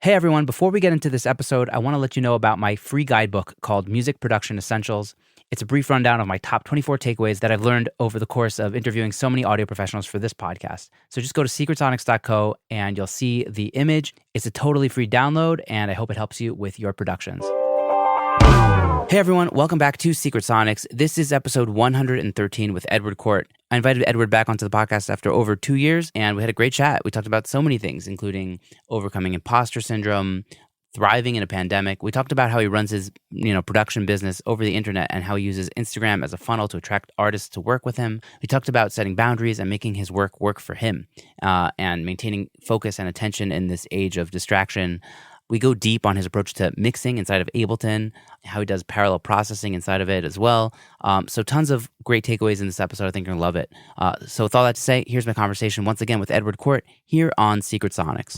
Hey everyone, before we get into this episode, I want to let you know about my free guidebook called Music Production Essentials. It's a brief rundown of my top 24 takeaways that I've learned over the course of interviewing so many audio professionals for this podcast. So just go to secretsonics.co and you'll see the image. It's a totally free download and I hope it helps you with your productions. Hey everyone, welcome back to Secret Sonics. This is episode 113 with Eduard Kort. I invited Eduard back onto the podcast after over 2 years, and we had a great chat. We talked about so many things, including overcoming imposter syndrome, thriving in a pandemic. We talked about how he runs his, production business over the internet and how he uses Instagram as a funnel to attract artists to work with him. We talked about setting boundaries and making his work for him, and maintaining focus and attention in this age of distraction. We go deep on his approach to mixing inside of Ableton, how he does parallel processing inside of it as well. So tons of great takeaways in this episode. I think you're going to love it. So with all that to say, here's my conversation once again with Eduard Kort here on Secret Sonics.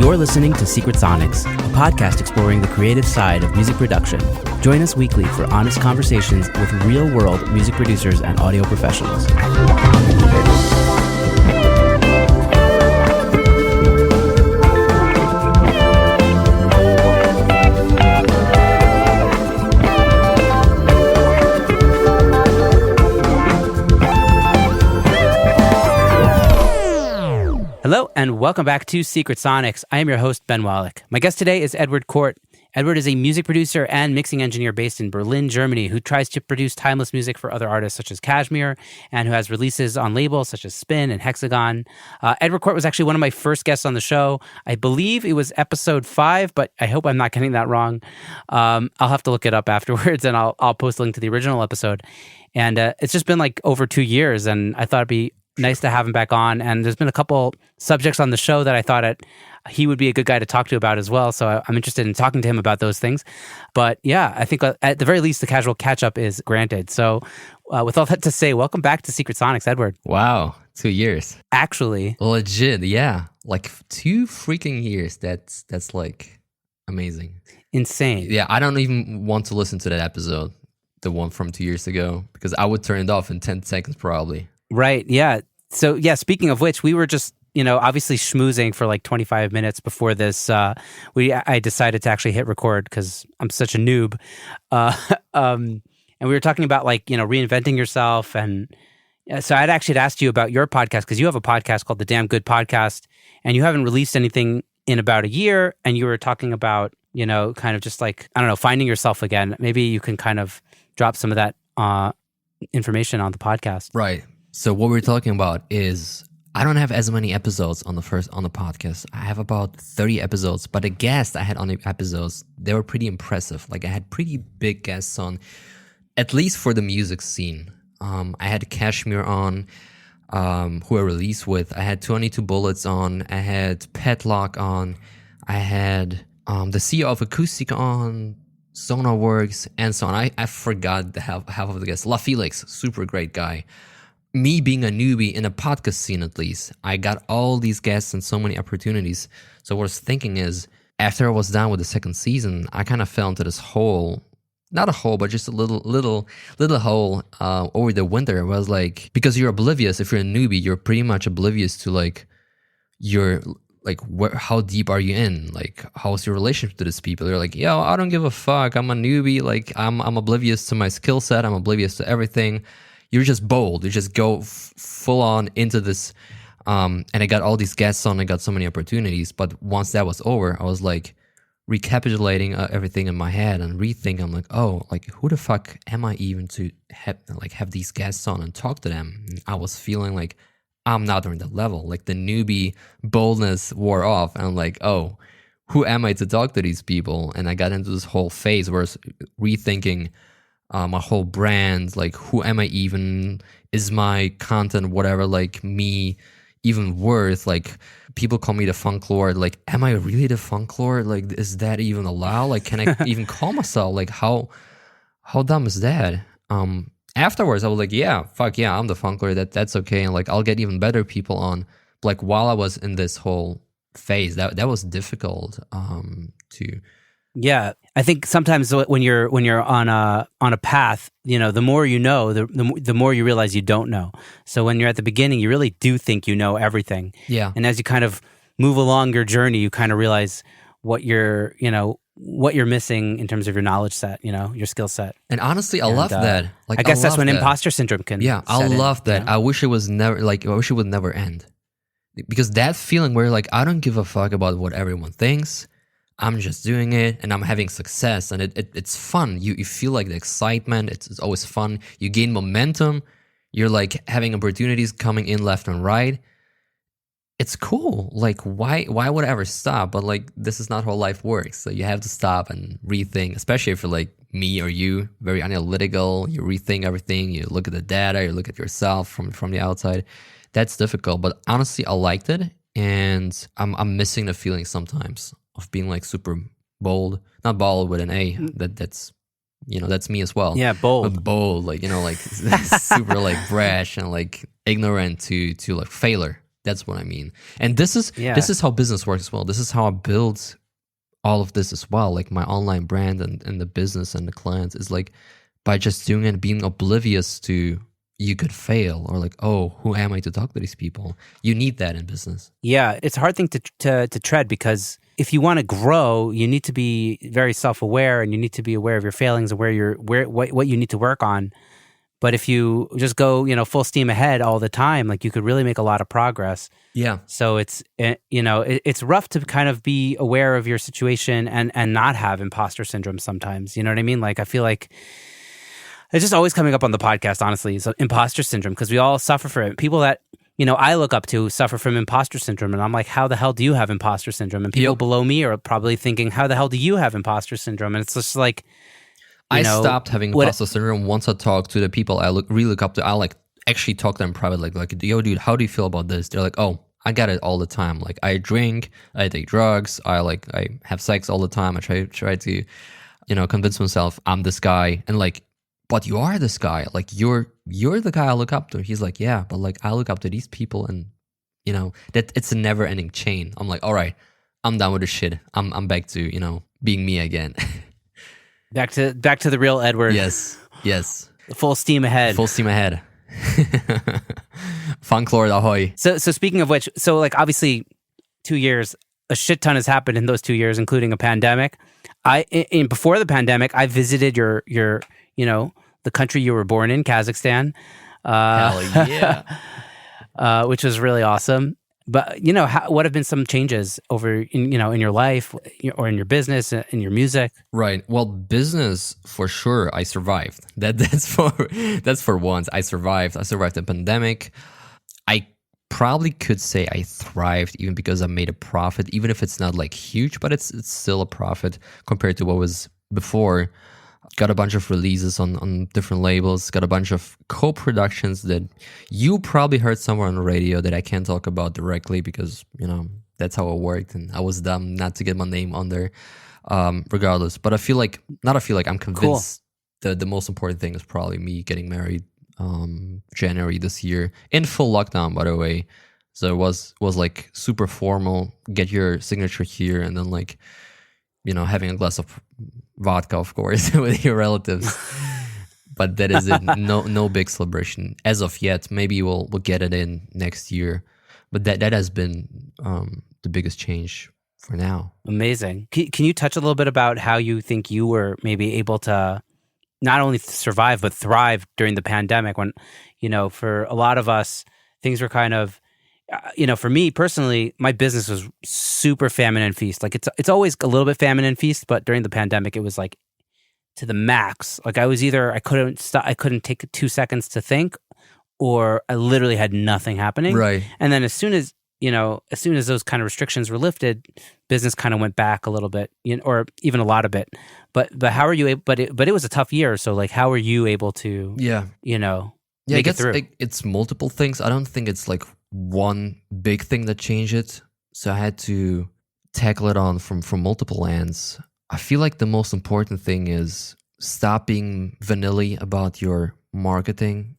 You're listening to Secret Sonics, a podcast exploring the creative side of music production. Join us weekly for honest conversations with real-world music producers and audio professionals. Hello, and welcome back to Secret Sonics. I am your host, Ben Wallach. My guest today is Eduard Kort. Eduard is a music producer and mixing engineer based in Berlin, Germany, who tries to produce timeless music for other artists such as Kashmir, and who has releases on labels such as Spin and Hexagon. Eduard Kort was actually one of my first guests on the show. I believe it was episode 5, but I hope I'm not getting that wrong. I'll have to look it up afterwards, and I'll post a link to the original episode. And it's just been like over 2 years, and I thought it'd be nice to have him back on. And there's been a couple subjects on the show that I thought he would be a good guy to talk to about as well. So I'm interested in talking to him about those things. But yeah, I think at the very least, the casual catch-up is granted. So with all that to say, welcome back to Secret Sonics, Eduard. Wow, 2 years. Actually. Legit, yeah. Like 2 freaking years. That's like amazing. Insane. Yeah, I don't even want to listen to that episode, the one from 2 years ago, because I would turn it off in 10 seconds probably. Right, yeah. So, yeah, speaking of which, we were just, obviously schmoozing for like 25 minutes before this. I decided to actually hit record because I'm such a noob. And we were talking about reinventing yourself. And so I'd actually asked you about your podcast because you have a podcast called The Damn Good Podcast, and you haven't released anything in about a year. And you were talking about, kind of just finding yourself again. Maybe you can kind of drop some of that information on the podcast. Right. So what we're talking about is I don't have as many episodes on the podcast. I have about 30 episodes, but the guests I had on the episodes, they were pretty impressive. Like I had pretty big guests on, at least for the music scene. I had Kashmir on, who I released with. I had 22 Bullets on. I had Petlock on. I had the CEO of Acoustic on, Sonarworks, and so on. I forgot half of the guests. La Felix, super great guy. Me being a newbie in a podcast scene, at least, I got all these guests and so many opportunities. So what I was thinking is, after I was done with the second season, I kind of fell into this hole, not a hole, but just a little hole over the winter. Where I was like, because you're oblivious, if you're a newbie, you're pretty much oblivious to how deep are you in? Like, how's your relationship to these people? They're like, yo, I don't give a fuck. I'm a newbie. Like, I'm oblivious to my skill set. I'm oblivious to everything. You're just bold. You just go full on into this. And I got all these guests on. I got so many opportunities. But once that was over, I was like recapitulating everything in my head and rethinking. I'm like, oh, like who the fuck am I even to have these guests on and talk to them? And I was feeling like I'm not on that level. Like the newbie boldness wore off. And I'm like, oh, who am I to talk to these people? And I got into this whole phase where I was rethinking my whole brand, like who am I even? Is my content, whatever, like me even worth? Like people call me the funk lord. Like, am I really the funk lord? Like, is that even allowed? Like, can I even call myself? Like, how dumb is that? Afterwards, I was like, yeah, fuck yeah, I'm the funk lord. That's okay, and like I'll get even better people on. Like while I was in this whole phase, that was difficult to. Yeah, I think sometimes when you're on a path, the more you know, the more you realize you don't know. So when you're at the beginning, you really do think you know everything. Yeah. And as you kind of move along your journey, you kind of realize what you're missing in terms of your knowledge set, your skill set. And honestly, I love that. Like, I guess that's when that. imposter syndrome can. Yeah, I love that. I wish it was never I wish it would never end, because that feeling where like I don't give a fuck about what everyone thinks. I'm just doing it, and I'm having success, and it's fun. You feel like the excitement. It's always fun. You gain momentum. You're like having opportunities coming in left and right. It's cool. Like, why would I ever stop? But like, this is not how life works. So you have to stop and rethink, especially if you're like me or you, very analytical. You rethink everything. You look at the data. You look at yourself from the outside. That's difficult. But honestly, I liked it, and I'm missing the feeling sometimes of being like super bold. Not bold with an A. That's that's me as well. Yeah, bold. But bold, like like super like brash and like ignorant to like failure. That's what I mean. And this is how business works as well. This is how I build all of this as well. Like my online brand and the business and the clients is like by just doing it, being oblivious to you could fail, or like, oh, who am I to talk to these people? You need that in business. Yeah, it's a hard thing to tread, because if you want to grow, you need to be very self-aware, and you need to be aware of your failings and what you need to work on. But if you just go, full steam ahead all the time, like you could really make a lot of progress. Yeah. So it's rough to kind of be aware of your situation and not have imposter syndrome sometimes. You know what I mean? Like I feel like it's just always coming up on the podcast, honestly. So imposter syndrome, because we all suffer from it. People that I look up to suffer from imposter syndrome, and I'm like, how the hell do you have imposter syndrome? And people below me are probably thinking, how the hell do you have imposter syndrome? And it's just like, I stopped having imposter syndrome once I talked to the people I really look up to. I like actually talk to them privately, like, yo, dude, how do you feel about this? They're like, oh, I get it all the time. Like I drink, I take drugs, I have sex all the time. I try to, convince myself I'm this guy, and like, but you are this guy. Like you're the guy I look up to. He's like, yeah, but like I look up to these people, and that it's a never ending chain. I'm like, all right, I'm done with this shit. I'm back to being me again. Back to the real Edward. Yes. Full steam ahead. Funklord ahoy. So speaking of which, so like obviously 2 years, a shit ton has happened in those 2 years, including a pandemic. Before the pandemic, I visited your the country you were born in, Kazakhstan. Hell yeah. Which was really awesome. But what have been some changes over in your life or in your business, in your music? Right. Well, business for sure. I survived. That's for once. I survived the pandemic. I probably could say I thrived, even because I made a profit, even if it's not like huge, but it's still a profit compared to what was before. Got a bunch of releases on different labels, got a bunch of co-productions that you probably heard somewhere on the radio that I can't talk about directly because, that's how it worked, and I was dumb not to get my name on there, regardless. But I'm convinced that the most important thing is probably me getting married January this year, in full lockdown, by the way. So it was like super formal, get your signature here, and then like, having a glass of vodka, of course, with your relatives. But that is it. No big celebration as of yet. Maybe we'll get it in next year. But that has been the biggest change for now. Amazing. Can you touch a little bit about how you think you were maybe able to not only survive but thrive during the pandemic, when for a lot of us things were kind of for me personally, my business was super famine and feast. Like it's always a little bit famine and feast, but during the pandemic, it was like to the max. Like I couldn't take 2 seconds to think, or I literally had nothing happening. Right. And then as soon as those kind of restrictions were lifted, business kind of went back a little bit, or even a lot of it. But how are you able? But it was a tough year. So like, how were you able to? Yeah. Make it through? It's multiple things. I don't think it's like one big thing that changed it. So I had to tackle it on from multiple ends. I feel like the most important thing is stop being vanilla about your marketing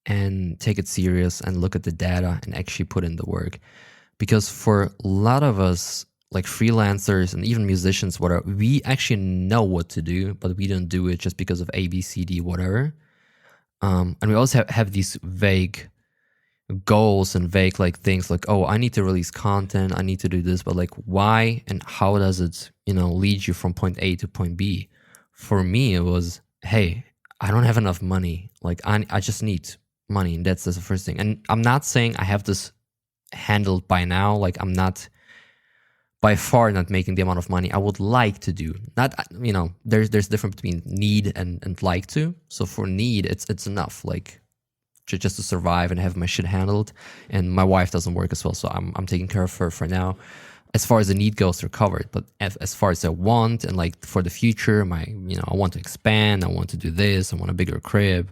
and take it serious and look at the data and actually put in the work. Because for a lot of us, like freelancers and even musicians, whatever, we actually know what to do, but we don't do it just because of A, B, C, D, whatever. And we also have these vague goals and vague like things like, oh, I need to release content, I need to do this, but like why and how does it, lead you from point A to point B? For me, it was, hey, I don't have enough money. Like I just need money, and that's the first thing. And I'm not saying I have this handled by now. Like I'm not by far not making the amount of money I would like to do. Not, there's difference between need and like to. So for need, it's enough. Like just to survive and have my shit handled. And my wife doesn't work as well, so I'm taking care of her for now. As far as the need goes, they're covered. But as far as I want and like for the future, I want to expand, I want to do this, I want a bigger crib,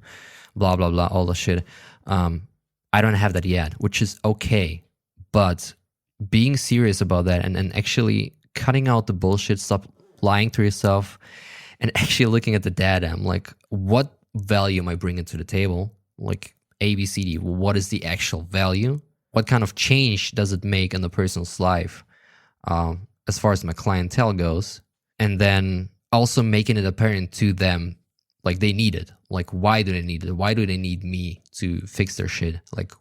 blah, blah, blah, all the shit. I don't have that yet, which is okay. But being serious about that and actually cutting out the bullshit, stop lying to yourself, and actually looking at the data, I'm like, what value am I bringing to the table? Like A, B, C, D, what is the actual value? What kind of change does it make in the person's life as far as my clientele goes? And then also making it apparent to them, like they need it. Like, why do they need it? Why do they need me to fix their shit? Like,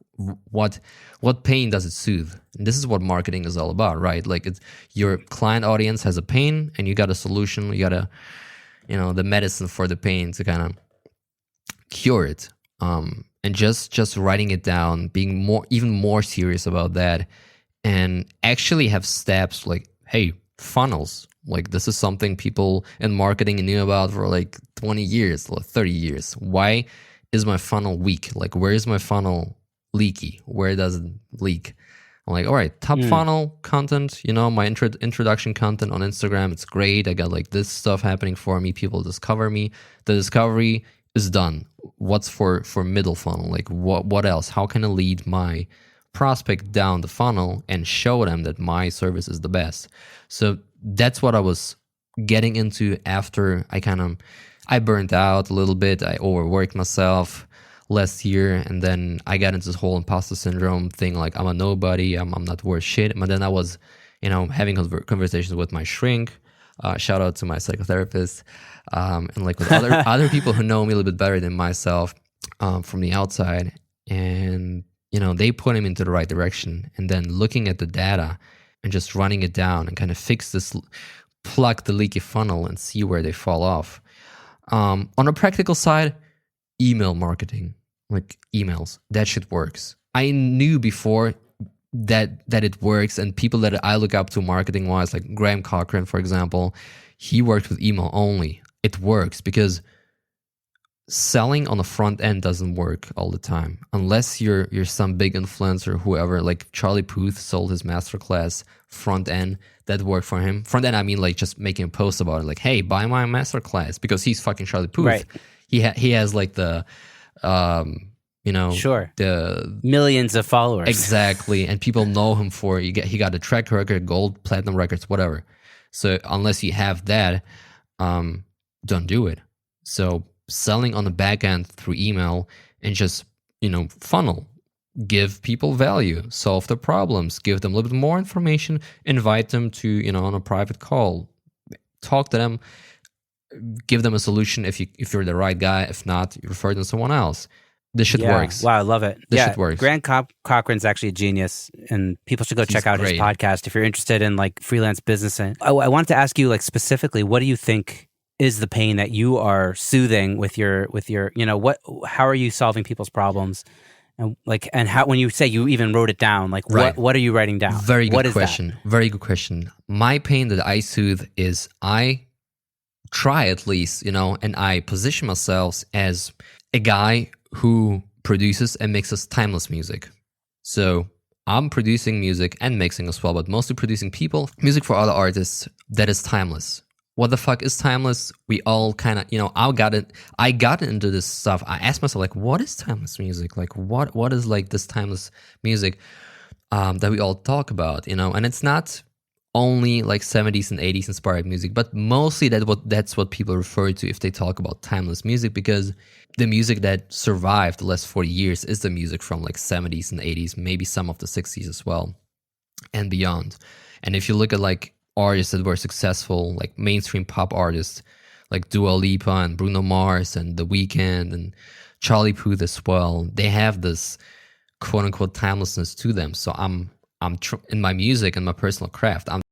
what pain does it soothe? And this is what marketing is all about, right? Like, it's your client audience has a pain, and you got a solution. You got the medicine for the pain to kind of cure it. And just writing it down, being even more serious about that, and actually have steps like, hey, funnels. Like, this is something people in marketing knew about for like 20 years or 30 years. Why is my funnel weak? Like, where is my funnel leaky? Where does it leak? I'm like, all right, top funnel content, my introduction content on Instagram, it's great. I got like this stuff happening for me. People discover me. The discovery is done. What's for middle funnel? Like, what else? How can I lead my prospect down the funnel and show them that my service is the best? So that's what I was getting into after I burned out a little bit. I overworked myself last year, and then I got into this whole imposter syndrome thing. Like, I'm a nobody, I'm not worth shit. But then I was, having conversations with my shrink. Shout out to my psychotherapist, and like with other people who know me a little bit better than myself from the outside, and they put him into the right direction. And then looking at the data and just running it down and kind of plug the leaky funnel and see where they fall off. On a practical side, email marketing, like emails, that shit works. I knew before that it works, and people that I look up to marketing wise, like Graham Cochran, for example, he worked with email only. It works because selling on the front end doesn't work all the time unless you're some big influencer, whoever. Like Charlie Puth sold his masterclass front end. That worked for him. Front end, I mean, like just making a post about it, like, hey, buy my masterclass, because he's fucking Charlie Puth. Right. He has like the sure, the millions of followers. Exactly. And people know him for he got a track record, gold, platinum records, whatever. So unless you have that, don't do it. So selling on the back end through email and just, funnel, give people value, solve their problems, give them a little bit more information, invite them to, on a private call, talk to them, give them a solution if you're the right guy. If not, you refer them to someone else. This shit works. Wow, I love it. This shit works. Grant Cochran's actually a genius, and people should go check out his podcast if you're interested in like freelance business. And I wanted to ask you, like, specifically, what do you think is the pain that you are soothing with your how are you solving people's problems? And how, when you say you even wrote it down, like what are you writing down? Very good question. Very good question. My pain that I soothe is I try, at least, and I position myself as a guy who produces and mixes timeless music. So I'm producing music and mixing as well, but mostly producing music for other artists that is timeless. What the fuck is timeless? We all kind of, I got into this stuff. I asked myself, like, what is timeless music? Like, what is like this timeless music that we all talk about, And it's not only like 70s and 80s inspired music, but mostly that's what people refer to if they talk about timeless music, because the music that survived the last 40 years is the music from like 70s and 80s, maybe some of the 60s as well and beyond. And if you look at like artists that were successful, like mainstream pop artists like Dua Lipa and Bruno Mars and The Weeknd and Charlie Puth as well, they have this quote unquote timelessness to them. So I'm in my music and my personal craft, I'm